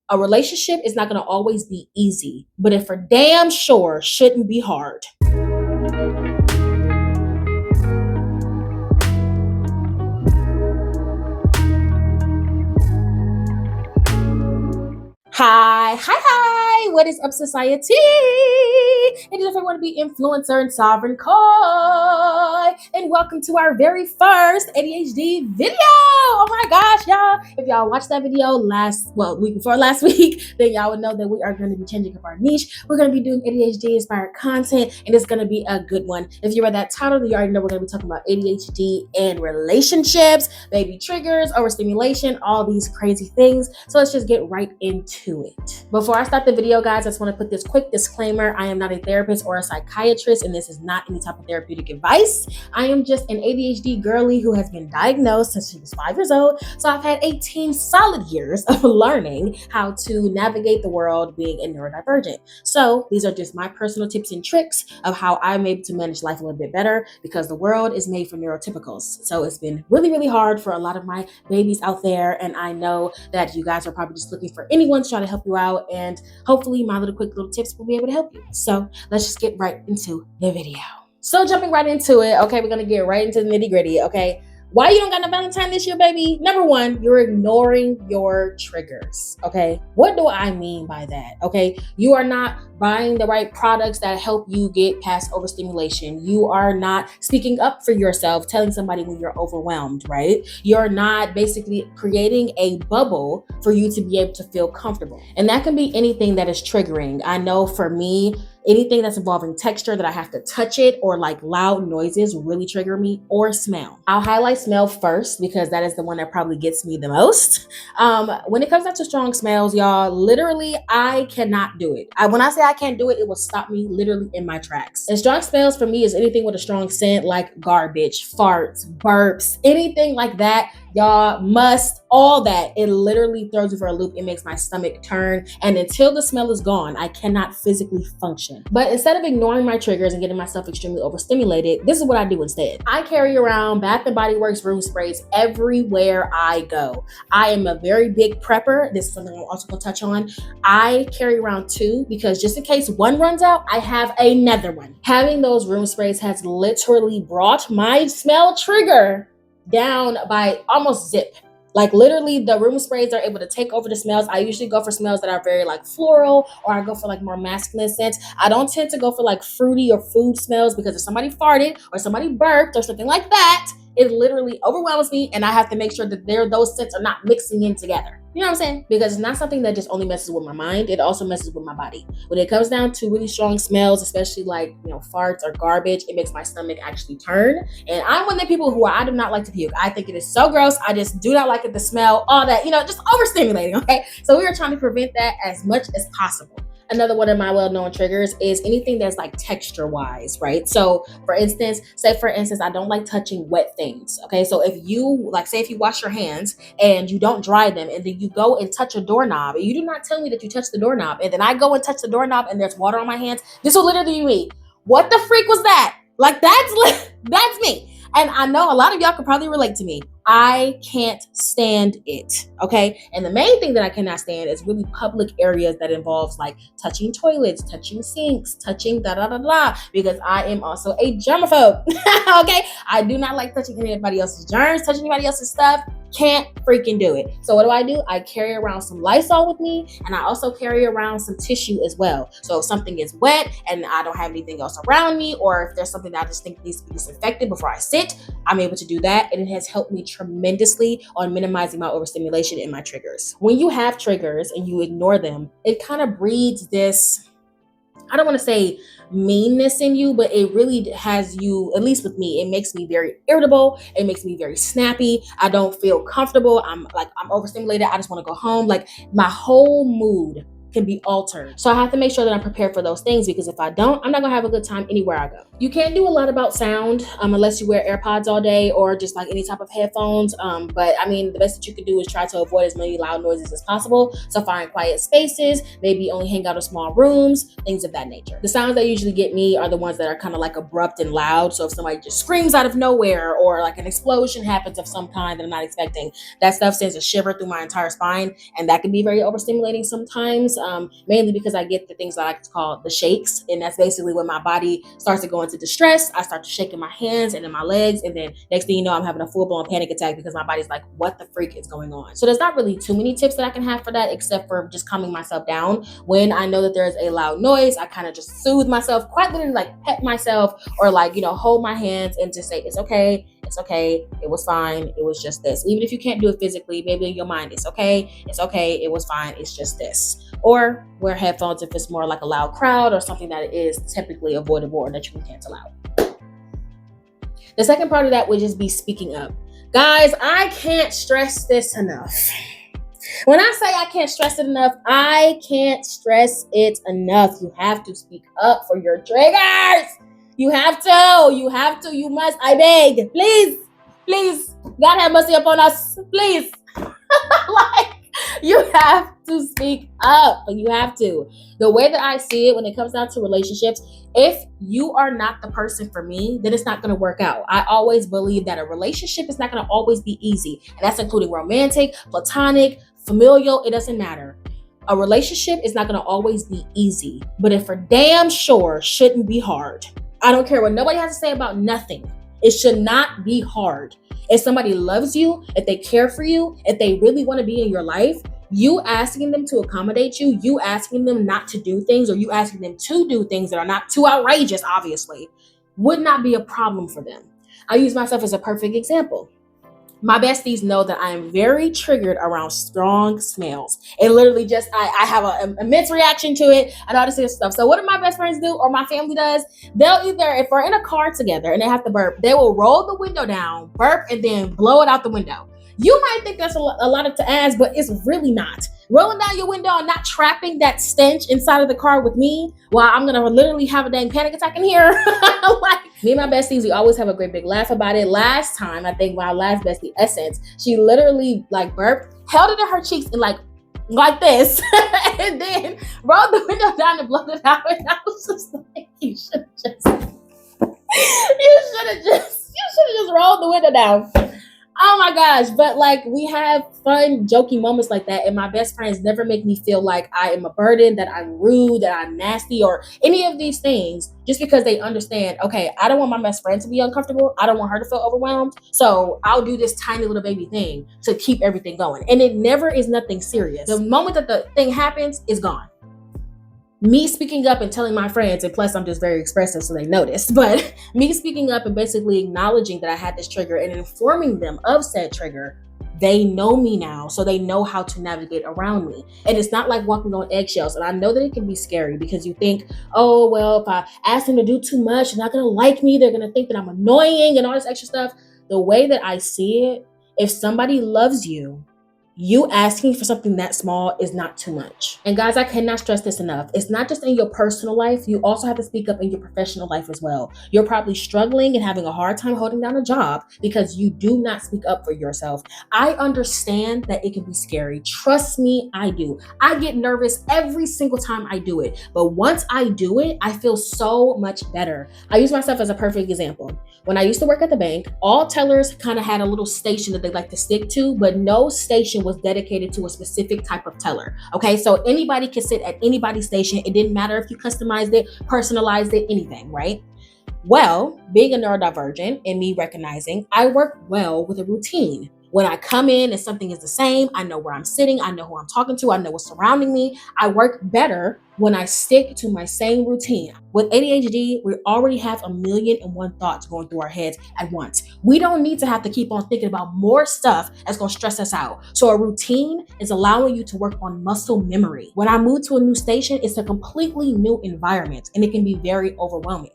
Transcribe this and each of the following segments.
A relationship is not going to always be easy, but it for damn sure shouldn't be hard. Hi. What is up, society? It is if I want to be influencer and sovereign koi. And welcome to our very first ADHD video. Oh my gosh, y'all. If y'all watched that video week before last week, then y'all would know that we are going to be changing up our niche. We're going to be doing ADHD inspired content, and it's going to be a good one. If you read that title, you already know we're going to be talking about ADHD and relationships, baby triggers, overstimulation, all these crazy things. So let's just get right into it. Before I start the video, guys, I just want to put this quick disclaimer. I am not a therapist or a psychiatrist, and this is not any type of therapeutic advice. I am just an ADHD girly who has been diagnosed since she was 5 years old. So I've had 18 solid years of learning how to navigate the world being a neurodivergent. So these are just my personal tips and tricks of how I'm able to manage life a little bit better, because the world is made for neurotypicals. So it's been really, really hard for a lot of my babies out there. And I know that you guys are probably just looking for anyone to try to help you out. And hopefully my quick little tips will be able to help you. So let's just get right into the video. So jumping right into it, okay, we're gonna get right into the nitty gritty, okay? Why you don't got no Valentine this year, baby? Number one, you're ignoring your triggers, okay? What do I mean by that, okay? You are not buying the right products that help you get past overstimulation. You are not speaking up for yourself, telling somebody when you're overwhelmed, right? You're not basically creating a bubble for you to be able to feel comfortable. And that can be anything that is triggering. I know for me, anything that's involving texture that I have to touch it, or like loud noises really trigger me, or smell. I'll highlight smell first because that is the one that probably gets me the most. When it comes down to strong smells, y'all, literally I cannot do it. When I say I can't do it, it will stop me literally in my tracks. And strong smells for me is anything with a strong scent, like garbage, farts, burps, anything like that. Y'all must, all that. It literally throws me for a loop. It makes my stomach turn. And until the smell is gone, I cannot physically function. But instead of ignoring my triggers and getting myself extremely overstimulated, this is what I do instead. I carry around Bath & Body Works room sprays everywhere I go. I am a very big prepper. This is something I'm also gonna touch on. I carry around 2 because just in case one runs out, I have another one. Having those room sprays has literally brought my smell trigger down by almost zip. Like literally the room sprays are able to take over the smells. I usually go for smells that are very like floral, or I go for like more masculine scents. I don't tend to go for like fruity or food smells, because if somebody farted or somebody burped or something like that, it literally overwhelms me, and I have to make sure that those scents are not mixing in together. You know what I'm saying? Because it's not something that just only messes with my mind, it also messes with my body. When it comes down to really strong smells, especially like, farts or garbage, it makes my stomach actually turn. And I'm one of the people who I do not like to puke. I think it is so gross. I just do not like it, the smell, all that, just overstimulating, okay? So we are trying to prevent that as much as possible. Another one of my well-known triggers is anything that's like texture-wise, right? So for instance, I don't like touching wet things, okay? So if you, if you wash your hands and you don't dry them, and then you go and touch a doorknob, and you do not tell me that you touched the doorknob, and then I go and touch the doorknob and there's water on my hands, this will literally be me. What the freak was that? That's me. And I know a lot of y'all could probably relate to me. I can't stand it, okay? And the main thing that I cannot stand is really public areas that involves like touching toilets, touching sinks, touching da-da-da-da, because I am also a germaphobe, okay? I do not like touching anybody else's germs, touching anybody else's stuff. Can't freaking do it. So what do? I carry around some Lysol with me, and I also carry around some tissue as well. So if something is wet and I don't have anything else around me, or if there's something that I just think needs to be disinfected before I sit, I'm able to do that, and it has helped me tremendously on minimizing my overstimulation and my triggers. When you have triggers and you ignore them, it kind of breeds this, I don't want to say meanness in you, but it really has you, at least with me, it makes me very irritable. It makes me very snappy. I don't feel comfortable. I'm overstimulated. I just want to go home. Like my whole mood can be altered. So I have to make sure that I'm prepared for those things, because if I don't, I'm not gonna have a good time anywhere I go. You can't do a lot about sound unless you wear AirPods all day or just like any type of headphones. But I mean, the best that you can do is try to avoid as many loud noises as possible. So find quiet spaces, maybe only hang out in small rooms, things of that nature. The sounds that usually get me are the ones that are kind of like abrupt and loud. So if somebody just screams out of nowhere, or like an explosion happens of some kind that I'm not expecting, that stuff sends a shiver through my entire spine, and that can be very overstimulating sometimes, mainly because I get the things that I like to call the shakes, and that's basically when my body starts to go into distress. I start to shake in my hands and in my legs, and then next thing you know, I'm having a full-blown panic attack because my body's like, what the freak is going on? So there's not really too many tips that I can have for that, except for just calming myself down. When I know that there's a loud noise, I kind of just soothe myself, quite literally like pet myself, or like, hold my hands and just say, it's okay, it was fine, it was just this. Even if you can't do it physically, maybe in your mind, it's okay, it was fine, it's just this. Or wear headphones if it's more like a loud crowd or something that is typically avoidable or that you can cancel out. The second part of that would just be speaking up. Guys, I can't stress this enough. When I say I can't stress it enough, I can't stress it enough. You have to speak up for your triggers. You have to, you must, I beg, please, God have mercy upon us, please. Like, you have to speak up. You have to. The way that I see it when it comes down to relationships, if you are not the person for me, then it's not going to work out. I always believe that a relationship is not going to always be easy. And that's including romantic, platonic, familial, it doesn't matter. A relationship is not going to always be easy, but it for damn sure shouldn't be hard. I don't care what nobody has to say about nothing. It should not be hard. If somebody loves you, if they care for you, if they really want to be in your life, you asking them to accommodate you, you asking them not to do things, or you asking them to do things that are not too outrageous, obviously, would not be a problem for them. I use myself as a perfect example. My besties know that I am very triggered around strong smells. It literally just, I have an immense reaction to it and all this other stuff. So what do my best friends do, or my family does? They'll either, if we're in a car together and they have to burp, they will roll the window down, burp, and then blow it out the window. You might think that's a lot to ask, but it's really not. Rolling down your window and not trapping that stench inside of the car with me, while I'm gonna literally have a dang panic attack in here. Like, me and my besties, we always have a great big laugh about it. Last time, I think my last bestie, Essence, she literally like burped, held it in her cheeks and like this, and then rolled the window down and blew it out. And I was just like, you should have just rolled the window down. Oh my gosh. But like, we have fun, jokey moments like that. And my best friends never make me feel like I am a burden, that I'm rude, that I'm nasty, or any of these things, just because they understand, okay, I don't want my best friend to be uncomfortable. I don't want her to feel overwhelmed. So I'll do this tiny little baby thing to keep everything going. And it never is nothing serious. The moment that the thing happens, it's gone. Me speaking up and telling my friends, and plus I'm just very expressive, so they notice, but me speaking up and basically acknowledging that I had this trigger and informing them of said trigger, they know me now, so they know how to navigate around me. And it's not like walking on eggshells. And I know that it can be scary because you think, oh, well, if I ask them to do too much, they're not going to like me. They're going to think that I'm annoying and all this extra stuff. The way that I see it, if somebody loves you, you asking for something that small is not too much. And guys, I cannot stress this enough. It's not just in your personal life. You also have to speak up in your professional life as well. You're probably struggling and having a hard time holding down a job because you do not speak up for yourself. I understand that it can be scary. Trust me, I do. I get nervous every single time I do it. But once I do it, I feel so much better. I use myself as a perfect example. When I used to work at the bank, all tellers kind of had a little station that they like to stick to, but no station was dedicated to a specific type of teller. Okay, so anybody can sit at anybody's station. It didn't matter if you customized it, personalized it, anything, right? Well, being a neurodivergent and me recognizing, I work well with a routine. When I come in and something is the same, I know where I'm sitting, I know who I'm talking to, I know what's surrounding me. I work better when I stick to my same routine. With ADHD, we already have 1,000,001 thoughts going through our heads at once. We don't need to have to keep on thinking about more stuff that's gonna stress us out. So a routine is allowing you to work on muscle memory. When I move to a new station, it's a completely new environment and it can be very overwhelming.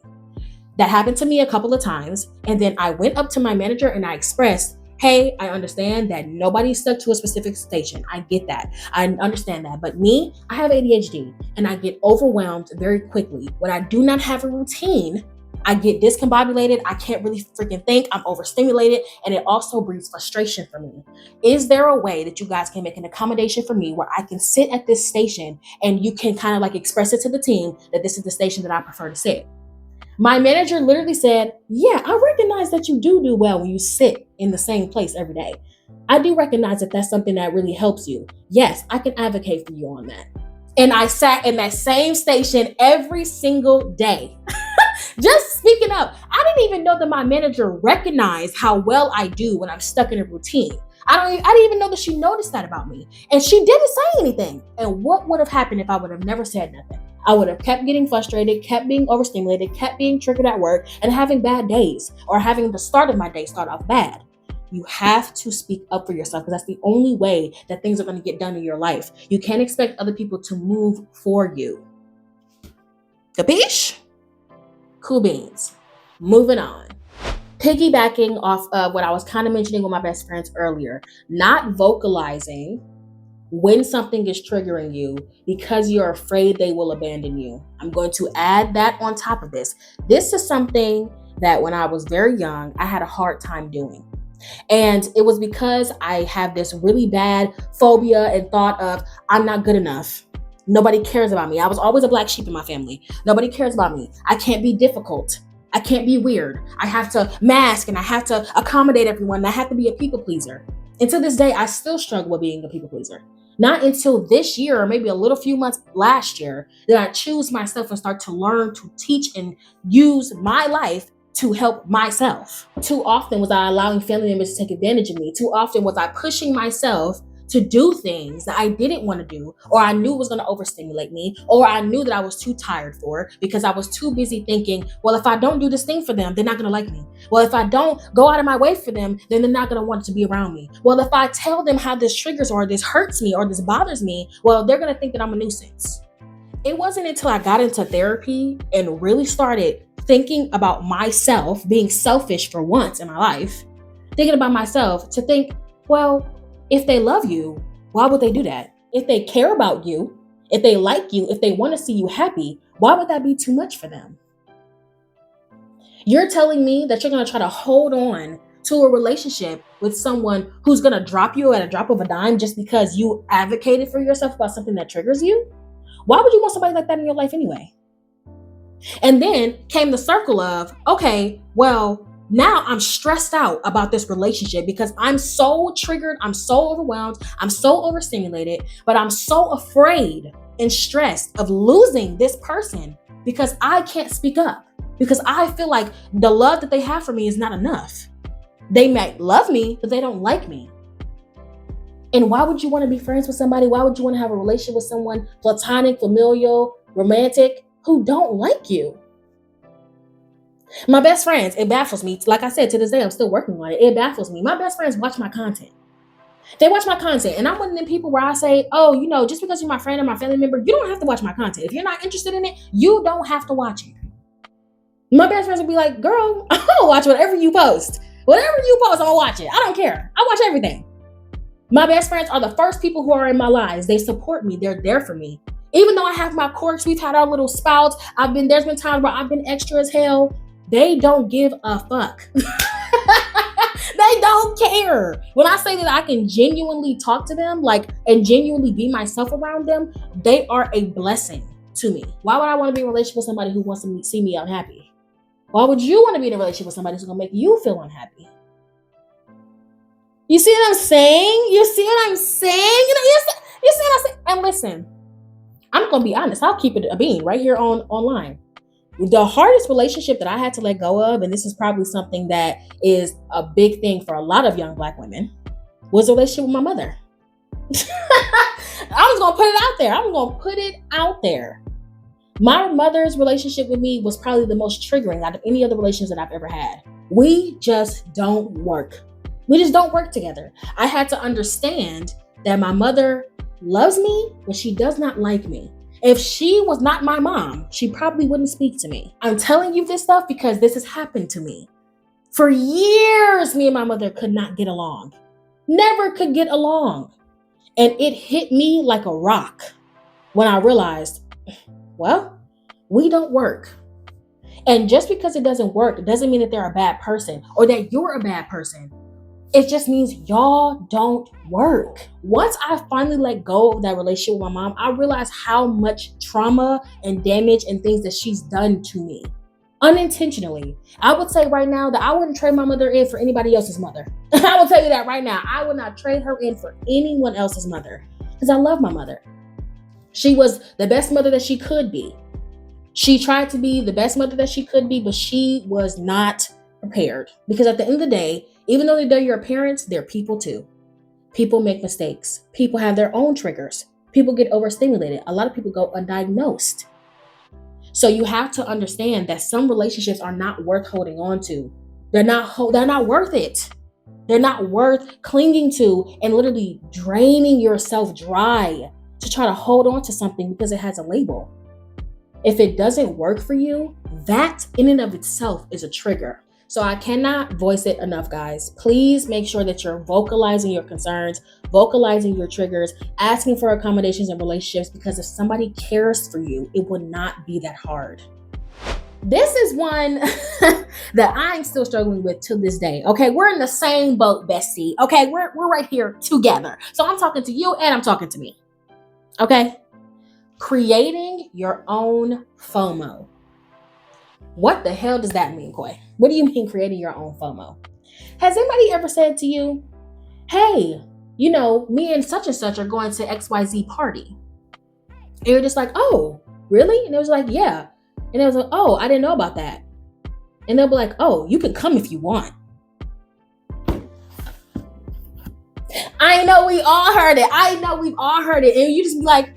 That happened to me a couple of times. And then I went up to my manager and I expressed, Hey, I understand that nobody's stuck to a specific station. I get that. I understand that. But me, I have ADHD and I get overwhelmed very quickly. When I do not have a routine, I get discombobulated. I can't really freaking think. I'm overstimulated. And it also breeds frustration for me. Is there a way that you guys can make an accommodation for me where I can sit at this station and you can kind of like express it to the team that this is the station that I prefer to sit? My manager literally said, yeah, I recognize that you do well when you sit in the same place every day. I do recognize that that's something that really helps you. Yes, I can advocate for you on that. And I sat in that same station every single day. Just speaking up, I didn't even know that my manager recognized how well I do when I'm stuck in a routine. I didn't even know that she noticed that about me. And she didn't say anything. And what would have happened if I would have never said nothing? I would have kept getting frustrated, kept being overstimulated, kept being triggered at work, and having bad days, or having the start of my day start off bad. You have to speak up for yourself because that's the only way that things are going to get done in your life. You can't expect other people to move for you. Capiche? Cool beans. Moving on. Piggybacking off of what I was kind of mentioning with my best friends earlier, not vocalizing when something is triggering you because you're afraid they will abandon you. I'm going to add that on top of this. This is something that when I was very young, I had a hard time doing. And it was because I have this really bad phobia and thought of, I'm not good enough. Nobody cares about me. I was always a black sheep in my family. Nobody cares about me. I can't be difficult. I can't be weird. I have to mask and I have to accommodate everyone. And I have to be a people pleaser. And to this day, I still struggle with being a people pleaser. Not until this year or maybe a little few months last year did I choose myself and start to learn to teach and use my life to help myself. Too often was I allowing family members to take advantage of me. Too often was I pushing myself to do things that I didn't want to do, or I knew was going to overstimulate me, or I knew that I was too tired for because I was too busy thinking, well, if I don't do this thing for them, they're not going to like me. Well, if I don't go out of my way for them, then they're not going to want to be around me. Well, if I tell them how this triggers or this hurts me or this bothers me, well, they're going to think that I'm a nuisance. It wasn't until I got into therapy and really started thinking about myself, being selfish for once in my life, thinking about myself to think, well, if they love you, why would they do that? If they care about you, if they like you, if they want to see you happy, why would that be too much for them? You're telling me that you're going to try to hold on to a relationship with someone who's going to drop you at a drop of a dime just because you advocated for yourself about something that triggers you? Why would you want somebody like that in your life anyway? And then came the circle of, okay, well, now I'm stressed out about this relationship because I'm so triggered, I'm so overwhelmed, I'm so overstimulated, but I'm so afraid and stressed of losing this person because I can't speak up, because I feel like the love that they have for me is not enough. They might love me, but they don't like me. And why would you want to be friends with somebody? Why would you want to have a relationship with someone, platonic, familial, romantic, who don't like you? My best friends, it baffles me. Like I said, to this day, I'm still working on it. It baffles me. My best friends watch my content. They watch my content. And I'm one of them people where I say, oh, just because you're my friend or my family member, you don't have to watch my content. If you're not interested in it, you don't have to watch it. My best friends will be like, girl, I'll watch whatever you post. Whatever you post, I'll watch it. I don't care. I watch everything. My best friends are the first people who are in my lives. They support me. They're there for me. Even though I have my quirks, we've had our little spouts. There's been times where I've been extra as hell. They don't give a fuck. They don't care. When I say that I can genuinely talk to them, and genuinely be myself around them, they are a blessing to me. Why would I want to be in a relationship with somebody who wants to see me unhappy? Why would you want to be in a relationship with somebody who's going to make you feel unhappy? You see what I'm saying? You see what I'm saying? You see what I'm saying? And listen, I'm going to be honest. I'll keep it a bean right here online. The hardest relationship that I had to let go of, and this is probably something that is a big thing for a lot of young Black women, was a relationship with my mother. I'm just going to put it out there. My mother's relationship with me was probably the most triggering out of any other relations that I've ever had. We just don't work. We just don't work together. I had to understand that my mother loves me, but she does not like me. If she was not my mom, she probably wouldn't speak to me. I'm telling you this stuff because this has happened to me. For years, me and my mother could not get along. Never could get along. And it hit me like a rock when I realized, well, we don't work. And just because it doesn't work doesn't mean that they're a bad person or that you're a bad person. It just means y'all don't work. Once I finally let go of that relationship with my mom, I realized how much trauma and damage and things that she's done to me unintentionally. I would say right now that I wouldn't trade my mother in for anybody else's mother. I will tell you that right now. I would not trade her in for anyone else's mother because I love my mother. She was the best mother that she could be. She tried to be the best mother that she could be, but she was not prepared. Because at the end of the day, even though they're your parents, they're people too. People make mistakes. People have their own triggers. People get overstimulated. A lot of people go undiagnosed. So you have to understand that some relationships are not worth holding on to. They're not worth it. They're not worth clinging to and literally draining yourself dry to try to hold on to something because it has a label. If it doesn't work for you, that in and of itself is a trigger. So I cannot voice it enough, guys. Please make sure that you're vocalizing your concerns, vocalizing your triggers, asking for accommodations in relationships, because if somebody cares for you, it will not be that hard. This is one that I'm still struggling with to this day. Okay, we're in the same boat, bestie. Okay, we're right here together. So I'm talking to you and I'm talking to me. Okay? Creating your own FOMO. What the hell does that mean, Koi? What do you mean creating your own FOMO? Has anybody ever said to you, hey, me and such are going to XYZ party? And you're just like, oh, really? And it was like, yeah. And it was like, oh, I didn't know about that. And they'll be like, oh, you can come if you want. I know we all heard it. And you just be like,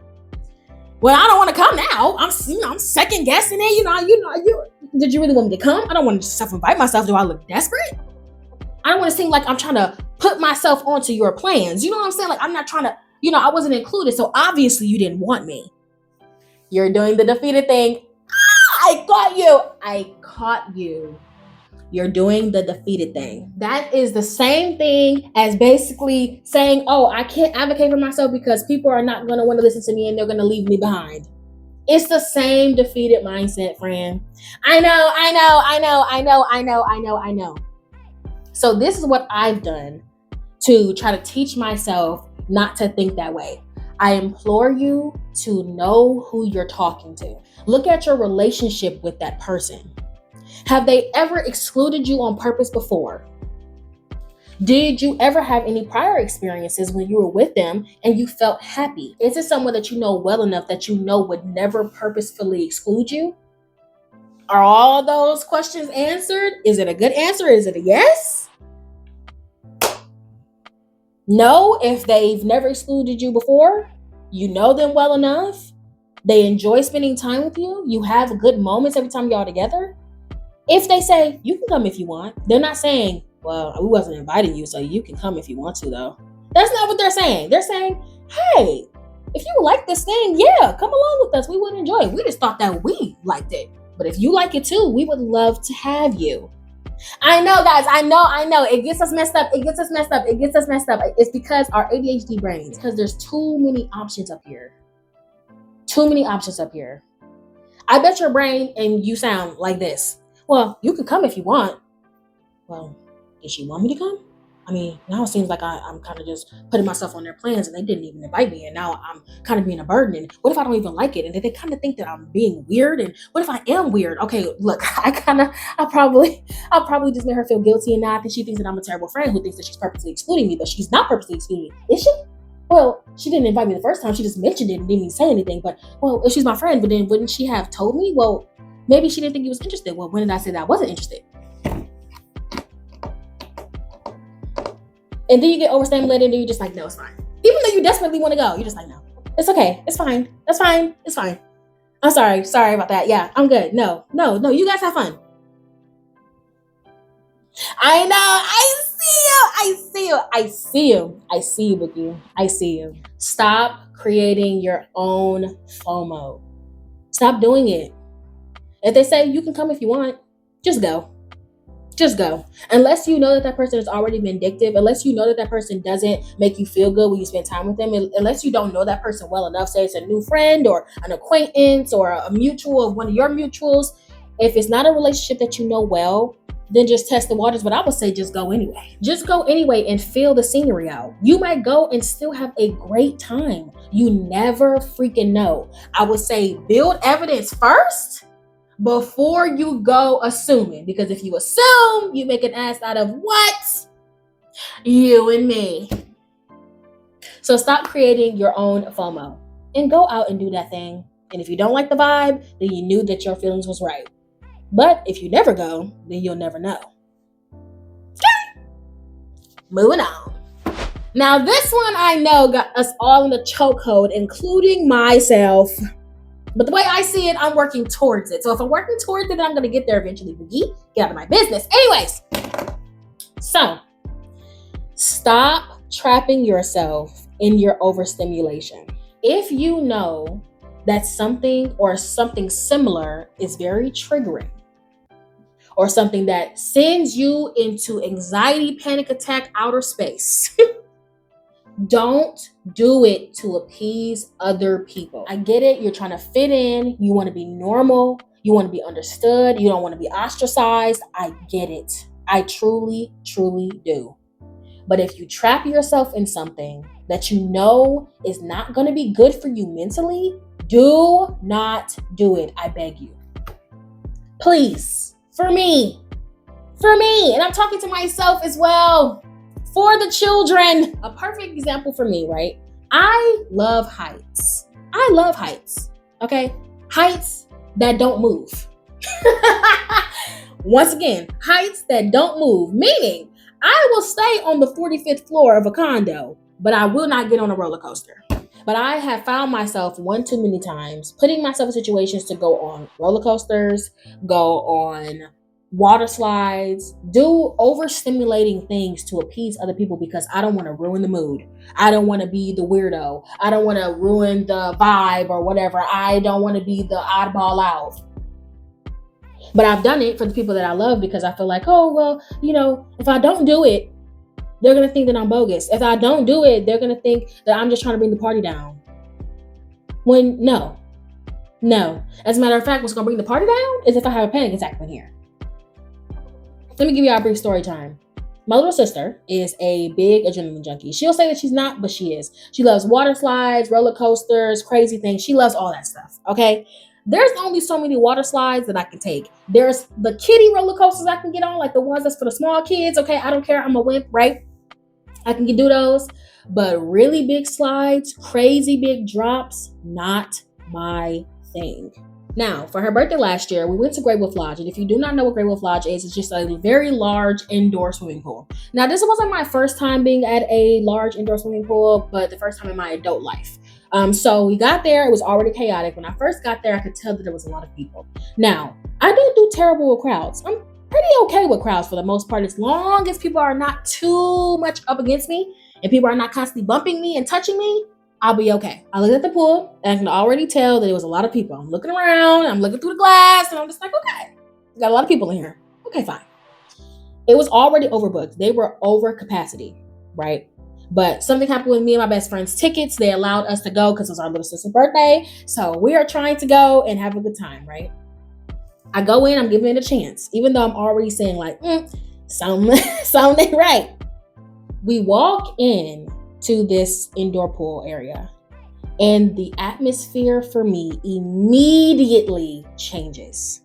well, I don't want to come now. I'm second guessing it. Did you really want me to come? I don't want to self-invite myself. Do I look desperate? I don't want to seem like I'm trying to put myself onto your plans. You know what I'm saying? Like I'm not trying to, I wasn't included. So obviously you didn't want me. You're doing the defeated thing. I caught you. You're doing the defeated thing. That is the same thing as basically saying, oh, I can't advocate for myself because people are not going to want to listen to me and they're going to leave me behind. It's the same defeated mindset, friend. I know. So this is what I've done to try to teach myself not to think that way. I implore you to know who you're talking to. Look at your relationship with that person. Have they ever excluded you on purpose before? Did you ever have any prior experiences when you were with them and you felt happy? Is it someone that you know well enough that you know would never purposefully exclude you? Are all those questions answered? Is it a good answer? Is it a yes? No, if they've never excluded you before, you know them well enough, they enjoy spending time with you, you have good moments every time y'all together. If they say, you can come if you want, they're not saying, well, we wasn't inviting you, so you can come if you want to, though. That's not what they're saying. They're saying, hey, if you like this thing, yeah, come along with us. We would enjoy it. We just thought that we liked it. But if you like it too, we would love to have you. I know, guys. I know. It gets us messed up. It's because our ADHD brains, because there's too many options up here. I bet your brain and you sound like this. Well, you can come if you want. Well, did she want me to come? I mean, now it seems like I'm kind of just putting myself on their plans and they didn't even invite me. And now I'm kind of being a burden. And what if I don't even like it? And they kind of think that I'm being weird. And what if I am weird? Okay, look, I'll probably just make her feel guilty. And now I think she thinks that I'm a terrible friend who thinks that she's purposely excluding me, but she's not purposely excluding me. Is she? Well, she didn't invite me the first time. She just mentioned it and didn't even say anything. But, well, if she's my friend, but then wouldn't she have told me? Well, maybe she didn't think you was interested. Well, when did I say that I wasn't interested? And then you get overstimulated and you're just like, no, it's fine. Even though you desperately want to go, you're just like, no, it's okay. It's fine. That's fine. It's fine. I'm sorry. Sorry about that. Yeah, I'm good. No, you guys have fun. I know. I see you, Bookie. I see you. Stop creating your own FOMO. Stop doing it. If they say you can come if you want, just go. Just go. Unless you know that that person is already vindictive, unless you know that that person doesn't make you feel good when you spend time with them, unless you don't know that person well enough, say it's a new friend or an acquaintance or a mutual of one of your mutuals. If it's not a relationship that you know well, then just test the waters. But I would say just go anyway. Just go anyway and feel the scenery out. You might go and still have a great time. You never freaking know. I would say build evidence first before you go assuming. Because if you assume, you make an ass out of what? You and me. So stop creating your own FOMO and go out and do that thing. And if you don't like the vibe, then you knew that your feelings was right. But if you never go, then you'll never know. Okay. Moving on. Now this one I know got us all in the chokehold, including myself. But the way I see it, I'm working towards it. So if I'm working towards it, I'm going to get there eventually. Boogie, get out of my business. Anyways, so stop trapping yourself in your overstimulation. If you know that something or something similar is very triggering, or something that sends you into anxiety, panic attack, outer space, don't do it to appease other people. I get it. You're trying to fit in. You want to be normal. You want to be understood. You don't want to be ostracized. I get it. I truly, truly do. But if you trap yourself in something that you know is not going to be good for you mentally, do not do it. I beg you. Please. For me. And I'm talking to myself as well. For the children. A perfect example for me, right? I love heights. Okay? Heights that don't move. Once again, heights that don't move. Meaning, I will stay on the 45th floor of a condo, but I will not get on a roller coaster. But I have found myself one too many times putting myself in situations to go on roller coasters, go on water slides, do overstimulating things to appease other people because I don't want to ruin the mood. I don't want to be the weirdo. I don't want to ruin the vibe or whatever. I don't want to be the oddball out. But I've done it for the people that I love because I feel like, oh, well, if I don't do it, they're going to think that I'm bogus. If I don't do it, they're going to think that I'm just trying to bring the party down. When no. As a matter of fact, what's going to bring the party down is if I have a panic attack in here. Let me give you a brief story time. My little sister is a big adrenaline junkie. She'll say that she's not, but she is. She loves water slides, roller coasters, crazy things. She loves all that stuff, okay? There's only so many water slides that I can take. There's the kiddie roller coasters I can get on, like the ones that's for the small kids, okay? I don't care. I'm a wimp, right? I can do those. But really big slides, crazy big drops, not my thing. Now, for her birthday last year, we went to Great Wolf Lodge. And if you do not know what Great Wolf Lodge is, it's just a very large indoor swimming pool. Now, this wasn't my first time being at a large indoor swimming pool, but the first time in my adult life. So we got there. It was already chaotic. When I first got there, I could tell that there was a lot of people. Now, I don't do terrible with crowds. I'm pretty okay with crowds for the most part, as long as people are not too much up against me and people are not constantly bumping me and touching me. I'll be okay. I looked at the pool and I can already tell that it was a lot of people. I'm looking around, I'm looking through the glass, and I'm just like, okay, got a lot of people in here. Okay, fine. It was already overbooked. They were over capacity, right? But something happened with me and my best friend's tickets. They allowed us to go because it was our little sister's birthday. So we are trying to go and have a good time, right? I go in, I'm giving it a chance, even though I'm already saying like, something ain't right. We walk in to this indoor pool area, and the atmosphere for me immediately changes.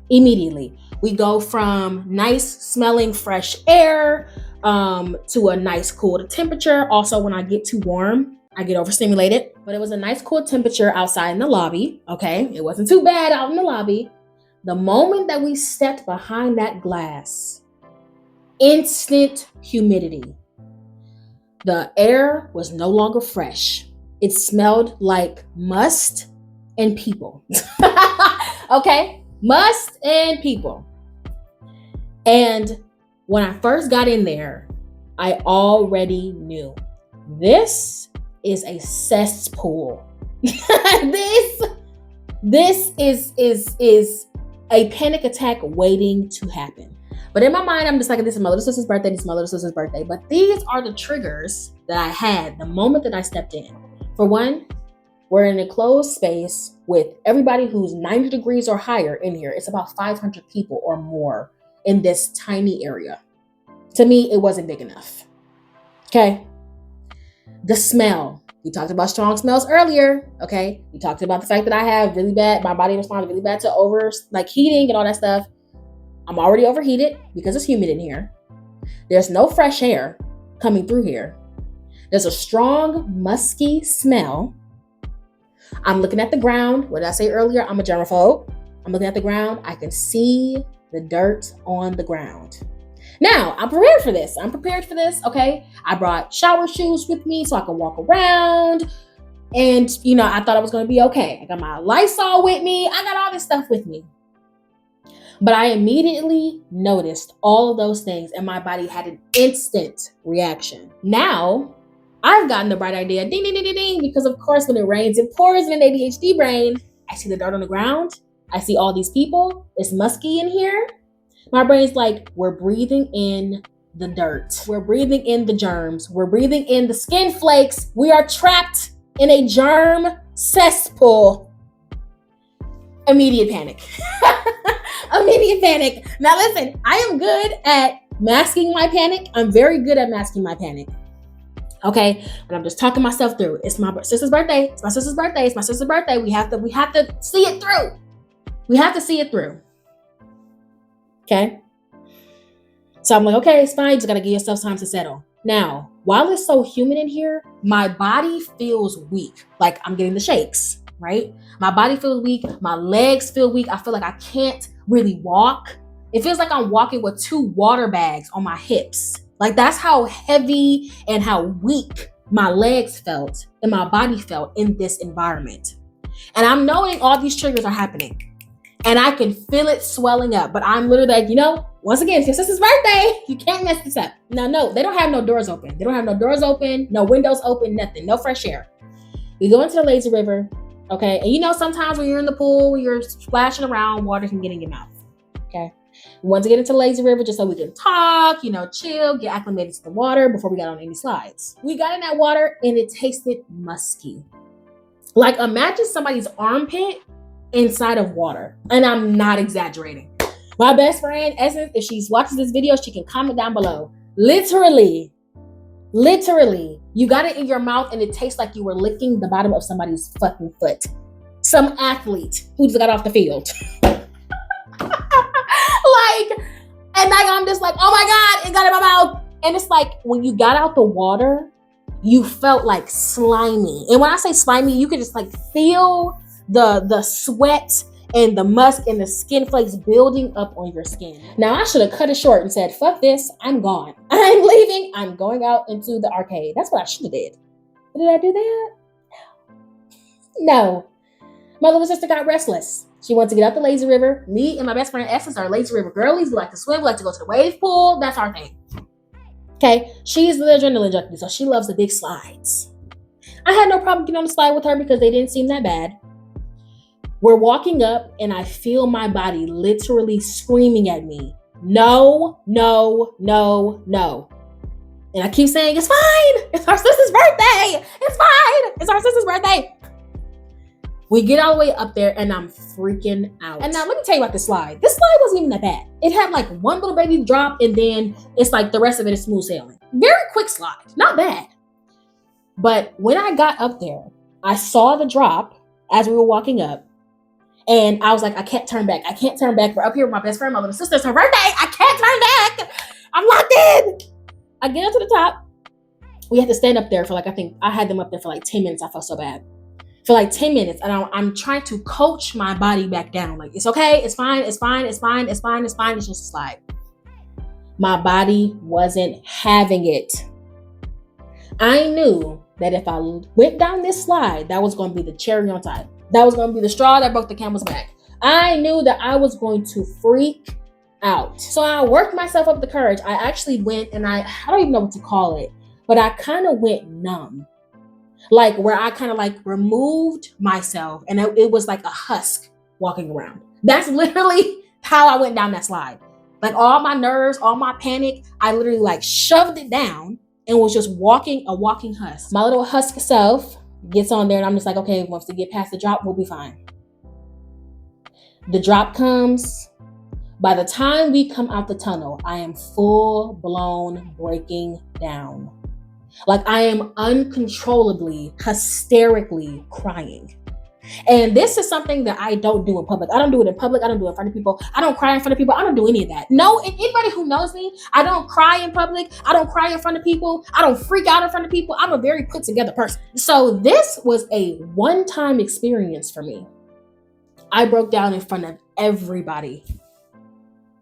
Immediately. We go from nice smelling fresh air to a nice cool temperature. Also, when I get too warm, I get overstimulated. But it was a nice cool temperature outside in the lobby. Okay, it wasn't too bad out in the lobby. The moment that we stepped behind that glass, instant humidity. The air was no longer fresh. It smelled like must and people. Okay? Must and people. And when I first got in there, I already knew this is a cesspool. This is a panic attack waiting to happen. But in my mind, I'm just like, this is my little sister's birthday, this is my little sister's birthday. But these are the triggers that I had the moment that I stepped in. For one, we're in a closed space with everybody who's 90 degrees or higher in here. It's about 500 people or more in this tiny area. To me, it wasn't big enough. Okay. The smell. We talked about strong smells earlier. Okay. We talked about the fact that I have really bad, my body responds really bad to heating and all that stuff. I'm already overheated because it's humid in here. There's no fresh air coming through here. There's a strong, musky smell. I'm looking at the ground. What did I say earlier? I'm a germaphobe. I'm looking at the ground. I can see the dirt on the ground. Now, I'm prepared for this. Okay? I brought shower shoes with me so I can walk around. And, I thought I was going to be okay. I got my Lysol with me. I got all this stuff with me. But I immediately noticed all of those things and my body had an instant reaction. Now, I've gotten the bright idea, ding, ding, ding, ding, ding, because of course, when it rains, it pours in an ADHD brain. I see the dirt on the ground. I see all these people. It's musky in here. My brain's like, we're breathing in the dirt. We're breathing in the germs. We're breathing in the skin flakes. We are trapped in a germ cesspool. Immediate panic. Immediate panic. Now listen, I am good at masking my panic. I'm very good at masking my panic. Okay, and I'm just talking myself through. It's my sister's birthday. It's my sister's birthday. It's my sister's birthday. We have to see it through. We have to see it through. Okay. So I'm like, okay, it's fine. You just gotta give yourself time to settle. Now, while it's so humid in here, my body feels weak. Like I'm getting the shakes, right? My body feels weak. My legs feel weak. I feel like I can't really walk. It feels like I'm walking with 2 water bags on my hips. Like that's how heavy and how weak my legs felt and my body felt in this environment. And I'm knowing all these triggers are happening and I can feel it swelling up, but I'm literally like, once again, it's your sister's birthday. You can't mess this up. Now, no, they don't have no doors open. They don't have no doors open, no windows open, nothing, no fresh air. We go into the lazy river, okay? And sometimes when you're in the pool, when you're splashing around, water can get in your mouth, okay? We want to get into the lazy river just so we can talk, chill, get acclimated to the water before we got on any slides. We got in that water and it tasted musky. Like imagine somebody's armpit inside of water. And I'm not exaggerating. My best friend, Essence, if she's watching this video, she can comment down below. Literally, you got it in your mouth and it tastes like you were licking the bottom of somebody's fucking foot. Some athlete who just got off the field. I'm just like, oh my God, it got in my mouth. And it's like, when you got out the water, you felt like slimy. And when I say slimy, you could just like feel the sweat and the musk and the skin flakes building up on your skin. Now I should have cut it short and said, fuck this, I'm gone. I'm leaving, I'm going out into the arcade. That's what I should have did. But did I do that? No. My little sister got restless. She wanted to get out the lazy river. Me and my best friend Essence are lazy river girlies. We like to swim. We like to go to the wave pool. That's our thing. Okay. She's the adrenaline junkie, so she loves the big slides. I had no problem getting on the slide with her because they didn't seem that bad. We're walking up and I feel my body literally screaming at me. No, no, no, no. And I keep saying, it's fine. It's our sister's birthday. It's fine. It's our sister's birthday. We get all the way up there and I'm freaking out. And now let me tell you about this slide. This slide wasn't even that bad. It had like one little baby drop and then it's like the rest of it is smooth sailing. Very quick slide, not bad. But when I got up there, I saw the drop as we were walking up and I was like, I can't turn back. I can't turn back. We're up here with my best friend, my little sister. It's her birthday. I can't turn back. I'm locked in. I get up to the top. We had to stand up there for I think I had them up there for 10 minutes. I felt so bad. For 10 minutes. And I'm trying to coach my body back down. Like, it's okay. It's fine. It's fine. It's fine. It's fine. It's fine. It's just a slide. My body wasn't having it. I knew that if I went down this slide, that was going to be the cherry on top. That was going to be the straw that broke the camel's back. I knew that I was going to freak out. So I worked myself up the courage. I actually went and I don't even know what to call it, but I kind of went numb. Like where I kind of removed myself and it was like a husk walking around. That's literally how I went down that slide. Like all my nerves, all my panic, I literally like shoved it down and was just walking a walking husk. My little husk self gets on there and I'm just like, okay, once we get past the drop, we'll be fine. The drop comes. By the time we come out the tunnel, I am full blown breaking down. Like I am uncontrollably, hysterically crying. And this is something that I don't do in public. I don't do it in public. I don't do it in front of people. I don't cry in front of people. I don't do any of that. No, anybody who knows me, I don't cry in public. I don't cry in front of people. I don't freak out in front of people. I'm a very put together person. So this was a one-time experience for me. I broke down in front of everybody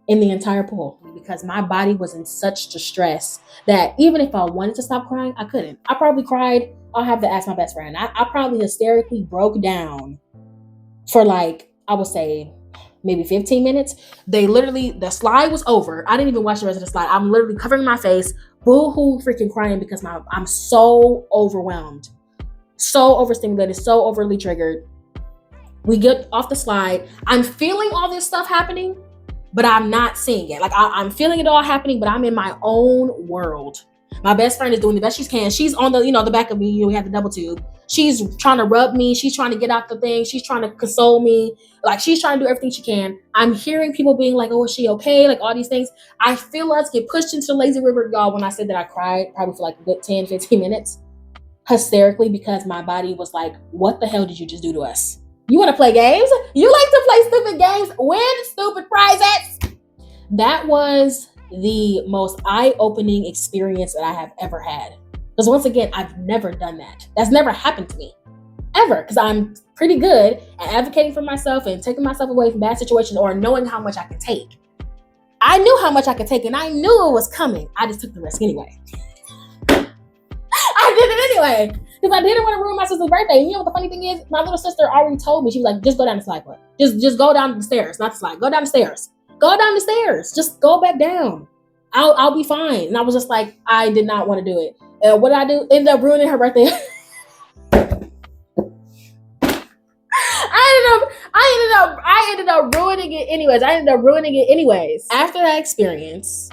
in the entire pool because my body was in such distress that even if I wanted to stop crying, I couldn't. I probably cried. I'll have to ask my best friend. I probably hysterically broke down for like, I would say maybe 15 minutes. The slide was over. I didn't even watch the rest of the slide. I'm literally covering my face, boo-hoo freaking crying because I'm so overwhelmed, so overstimulated, so overly triggered. We get off the slide. I'm feeling all this stuff happening, but I'm not seeing it. Like I'm feeling it all happening, but I'm in my own world. My best friend is doing the best she can. She's on the back of me. We have the double tube. She's trying to rub me. She's trying to get out the thing. She's trying to console me. Like she's trying to do everything she can. I'm hearing people being like, oh, is she okay? Like all these things. I feel us get pushed into the lazy river, y'all, when I said that I cried probably for like a good 10, 15 minutes hysterically because my body was like, what the hell did you just do to us? You want to play games? You like to play stupid games? Win stupid prizes. That was the most eye-opening experience that I have ever had. Because once again, I've never done that. That's never happened to me. Ever. Because I'm pretty good at advocating for myself and taking myself away from bad situations or knowing how much I can take. I knew how much I could take and I knew it was coming. I just took the risk anyway. I did it anyway. Because I didn't want to ruin my sister's birthday. And you know what the funny thing is? My little sister already told me. She was like, just go down the slide. Just go down the stairs. Not the slide. Go down the stairs. Go down the stairs. Just go back down. I'll be fine. And I was just like, I did not want to do it. And what did I do? Ended up ruining her birthday. I ended up ruining it anyways. After that experience,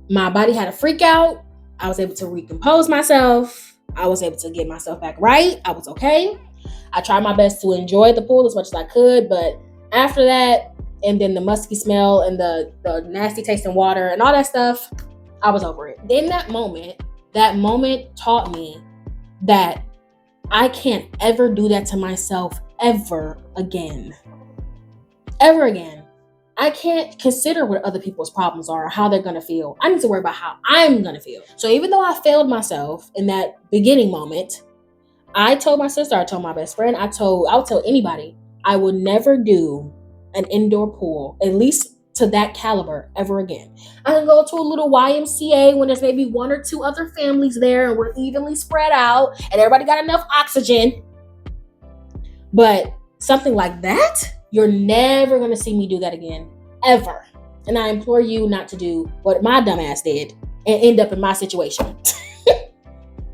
my body had a freak out. I was able to recompose myself. I was able to get myself back right. I was okay. I tried my best to enjoy the pool as much as I could, but after that, and then the musky smell and the nasty taste in water and all that stuff, I was over it. In that moment taught me that I can't ever do that to myself ever again. Ever again. I can't consider what other people's problems are, how they're going to feel. I need to worry about how I'm going to feel. So even though I failed myself in that beginning moment, I told my sister, I told my best friend, I'll tell anybody, I will never do an indoor pool, at least to that caliber, ever again. I can go to a little YMCA when there's maybe one or two other families there and we're evenly spread out and everybody got enough oxygen. But something like that, you're never going to see me do that again, ever. And I implore you not to do what my dumb ass did and end up in my situation.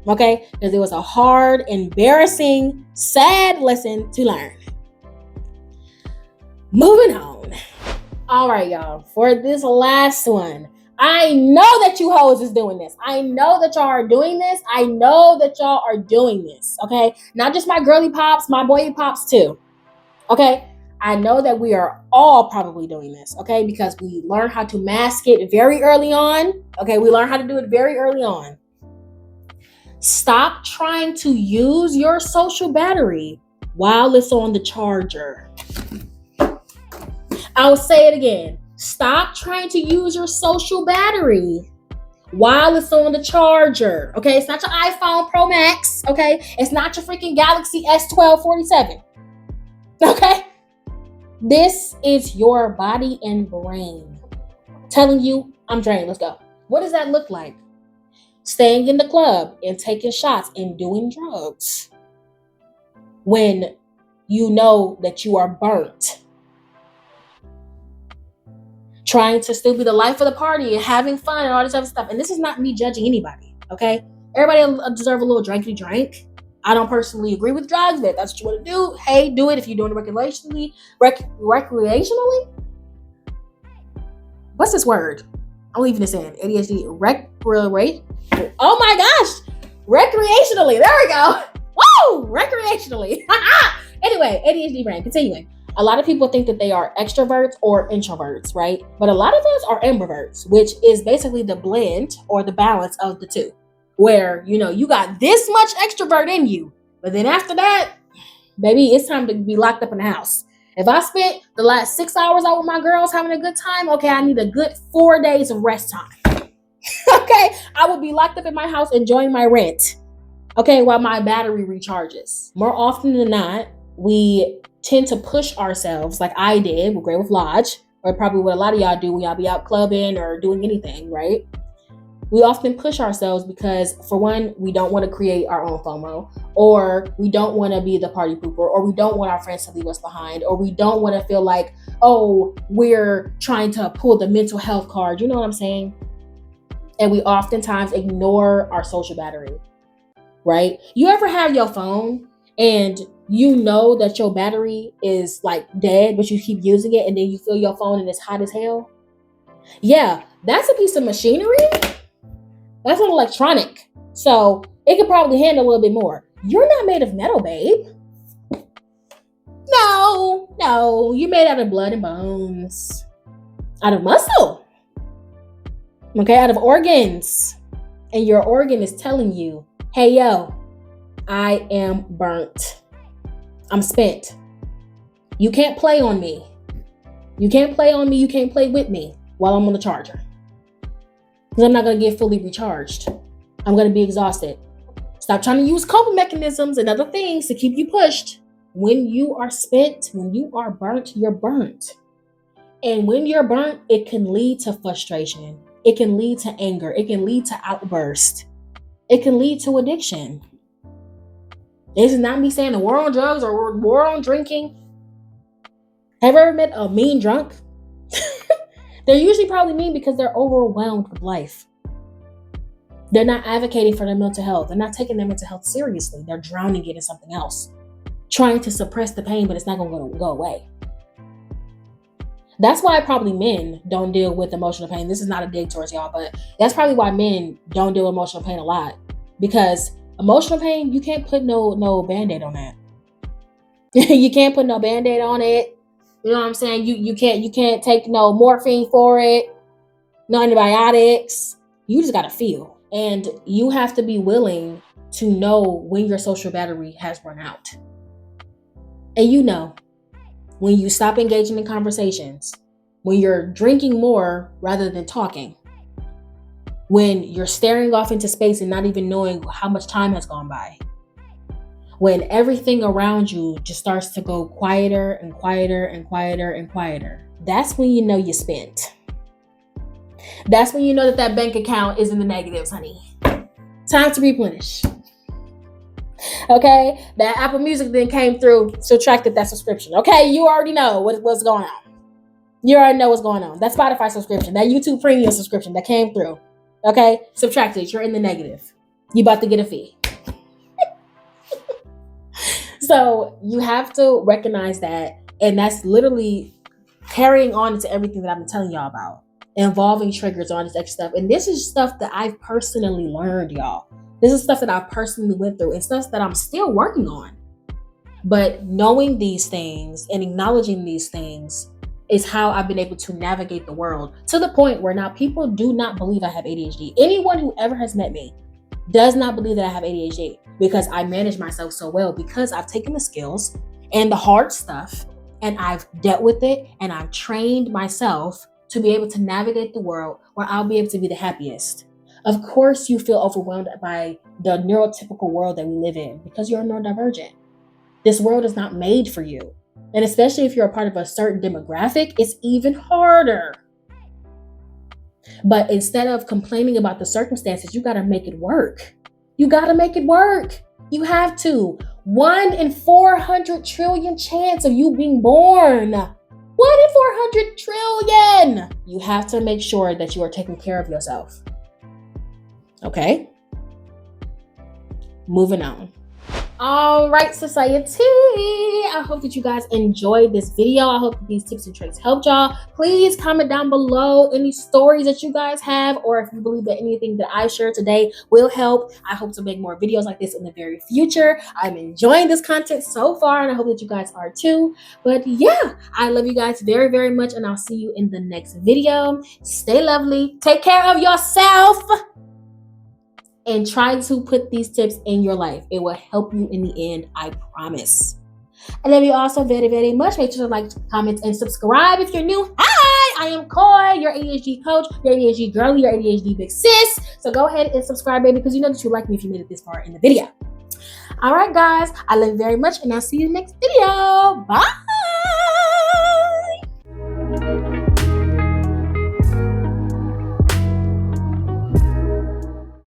Okay? Because it was a hard, embarrassing, sad lesson to learn. Moving on. All right, y'all. For this last one, I know that you hoes is doing this. I know that y'all are doing this. I know that y'all are doing this. Okay? Not just my girly pops, my boy pops too. Okay? I know that we are all probably doing this, okay? Because we learn how to mask it very early on. Okay, we learn how to do it very early on. Stop trying to use your social battery while it's on the charger. I'll say it again. Stop trying to use your social battery while it's on the charger, okay? It's not your iPhone Pro Max, okay? It's not your freaking Galaxy S1247, okay? This is your body and brain telling you, I'm drained, let's go. What does that look like? Staying in the club and taking shots and doing drugs when you know that you are burnt. Trying to still be the life of the party and having fun and all this other stuff. And this is not me judging anybody, okay? Everybody deserve a little drinky drink. I don't personally agree with drugs, but that's what you want to do. Hey, do it if you're doing it recreationally. what's this word? I'm leaving this in. ADHD, oh my gosh, recreationally. There we go. Woo, recreationally. Anyway, ADHD brain, continuing. A lot of people think that they are extroverts or introverts, right? But a lot of us are ambiverts, which is basically the blend or the balance of the two. Where, you got this much extrovert in you, but then after that, baby, it's time to be locked up in the house. If I spent the last 6 hours out with my girls having a good time, okay, I need a good 4 days of rest time. Okay, I will be locked up in my house enjoying my rent, okay, while my battery recharges. More often than not, we tend to push ourselves like I did with Grey with Lodge, or probably what a lot of y'all do when y'all be out clubbing or doing anything, right? We often push ourselves because, for one, we don't want to create our own FOMO, or we don't want to be the party pooper, or we don't want our friends to leave us behind, or we don't want to feel like, oh, we're trying to pull the mental health card. You know what I'm saying? And we oftentimes ignore our social battery, right? You ever have your phone and you know that your battery is like dead, but you keep using it, and then you feel your phone and it's hot as hell? Yeah, that's a piece of machinery. That's an electronic. So it could probably handle a little bit more. You're not made of metal, babe. No, you're made out of blood and bones, out of muscle, okay, out of organs. And your organ is telling you, hey, yo, I am burnt. I'm spent. You can't play on me. You can't play on me. You can't play with me while I'm on the charger. Because I'm not going to get fully recharged. I'm going to be exhausted. Stop trying to use coping mechanisms and other things to keep you pushed. When you are spent, when you are burnt, you're burnt. And when you're burnt, it can lead to frustration. It can lead to anger. It can lead to outburst. It can lead to addiction. This is not me saying the war on drugs or war on drinking. Have you ever met a mean drunk? They're usually probably mean because they're overwhelmed with life. They're not advocating for their mental health. They're not taking their mental health seriously. They're drowning it in something else, trying to suppress the pain, but it's not going to go away. That's why probably men don't deal with emotional pain. This is not a dig towards y'all, but that's probably why men don't deal with emotional pain a lot. Because emotional pain, you can't put no Band-Aid on that. You can't put no Band-Aid on it. You know what I'm saying? You can't take no morphine for it, no antibiotics. You just gotta feel. And you have to be willing to know when your social battery has run out. And when you stop engaging in conversations, when you're drinking more rather than talking, when you're staring off into space and not even knowing how much time has gone by, when everything around you just starts to go quieter and quieter and quieter and quieter, that's when you know you're spent. That's when you know that bank account is in the negatives, honey. Time to replenish. Okay? That Apple Music then came through, subtracted that subscription. Okay? You already know what's going on. You already know what's going on. That Spotify subscription, that YouTube Premium subscription that came through. Okay? Subtracted. You're in the negative. You about to get a fee. So you have to recognize that, and that's literally carrying on into everything that I've been telling y'all about, involving triggers, all this extra stuff. And this is stuff that I've personally learned, y'all. This is stuff that I personally went through and stuff that I'm still working on. But knowing these things and acknowledging these things is how I've been able to navigate the world, to the point where now people do not believe I have ADHD. Anyone who ever has met me does not believe that I have ADHD, because I manage myself so well, because I've taken the skills and the hard stuff and I've dealt with it, and I've trained myself to be able to navigate the world where I'll be able to be the happiest. Of course, you feel overwhelmed by the neurotypical world that we live in because you're neurodivergent. This world is not made for you. And especially if you're a part of a certain demographic, it's even harder. But instead of complaining about the circumstances, you got to make it work. You got to make it work. You have to. 1 in 400 trillion chance of you being born. 1 in 400 trillion. You have to make sure that you are taking care of yourself. Okay? Moving on. All right, society. I hope that you guys enjoyed this video. I hope that these tips and tricks helped y'all. Please comment down below any stories that you guys have, or if you believe that anything that I shared today will help. I hope to make more videos like this in the very future. I'm enjoying this content so far, and I hope that you guys are too. But yeah, I love you guys very, very much, and I'll see you in the next video. Stay lovely. Take care of yourself. And try to put these tips in your life. It will help you in the end, I promise. I love you all so very, very much. Make sure to like, comment, and subscribe if you're new. Hi, I am Coy, your ADHD coach, your ADHD girlie, your ADHD big sis. So go ahead and subscribe, baby, because you know that you like me if you made it this far in the video. All right, guys, I love you very much, and I'll see you next video. Bye.